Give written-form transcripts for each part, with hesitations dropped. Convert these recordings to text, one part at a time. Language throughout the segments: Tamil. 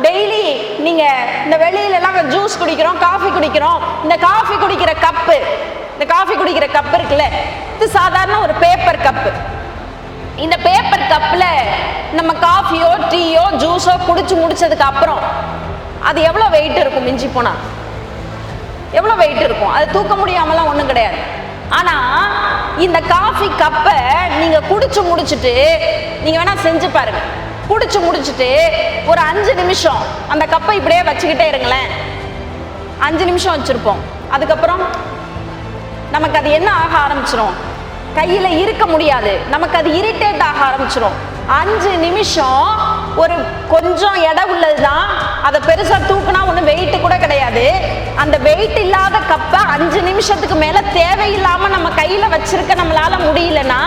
டெய்லி நீங்க இந்த வெளியில எல்லாம் ஜூஸ் குடிக்கிறோம், காஃபி குடிக்கிறோம். இந்த காஃபி குடிக்கிற கப்பு இருக்குல்ல, இது சாதாரண ஒரு பேப்பர் கப்பு. இந்த பேப்பர் கப்ல நம்ம காஃபியோ டீயோ ஜூஸோ குடிச்சு முடிச்சதுக்கு அப்புறம் அது எவ்வளவு வெயிட் இருக்கும்? மிஞ்சி போனா எவ்வளவு வெயிட் இருக்கும்? அது தூக்க முடியாமலாம் ஒண்ணும் கிடையாது. ஆனா இந்த காஃபி கப்பை நீங்க குடிச்சு முடிச்சுட்டு நீங்க வேணா செஞ்சு பாருங்க. குடிச்சு முடிச்சுட்டு ஒரு 5 நிமிஷம் அந்த கப்பை இப்படியே வச்சுக்கிட்டே இருங்களேன். 5 நிமிஷம் வச்சிருப்போம். அதுக்கப்புறம் நமக்கு அது என்ன ஆக ஆரம்பிச்சிடும்? கையில இருக்க முடியாது, நமக்கு அது இரிட்டேட் ஆக ஆரம்பிச்சிடும். 5 நிமிஷம் ஒரு கொஞ்சம் எடை உள்ளதுதான், அதை பெருசா தூக்குனா ஒன்றும் வெயிட் கூட கிடையாது. அந்த வெயிட் இல்லாத கப்பை 5 நிமிஷத்துக்கு மேல தேவையில்லாம நம்ம கையில வச்சிருக்க நம்மளால முடியலன்னா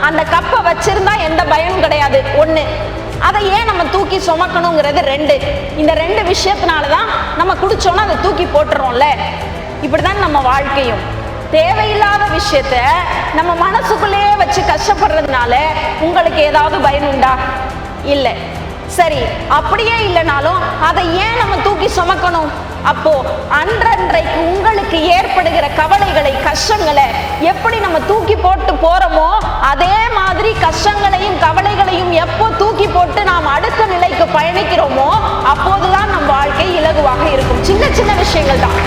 அந்த கப்பை வச்சிருந்தா எந்த பயனும் கிடையாது. 1, அதை ஏன் நம்ம தூக்கி சுமக்கணுங்கிறது 2. இந்த 2 விஷயத்தினாலதான் நம்ம குடிச்சோன்னா அதை தூக்கி போட்டுறோம்ல. இப்படிதான் நம்ம வாழ்க்கையும். தேவையில்லாத விஷயத்த நம்ம மனசுக்குள்ளேயே வச்சு கஷ்டப்படுறதுனால உங்களுக்கு ஏதாவது பயன் உண்டா? இல்லை. சரி, அப்படியே இல்லைனாலும் அதை ஏன் நம்ம தூக்கி சுமக்கணும்? அப்போ அன்றன்றைக்கு உங்களுக்கு ஏற்படுகிற கவலைகளை, கஷ்டங்களை எப்படி நம்ம தூக்கி போட்டு போறோமோ அதே மாதிரி கஷ்டங்களையும் கவலைகளையும் எப்போ தூக்கி போட்டு நாம் அடுத்த நிலைக்கு பயணிக்கிறோமோ அப்போதுதான் நம் வாழ்க்கை இலகுவாக இருக்கும். சின்ன சின்ன விஷயங்கள் தான்.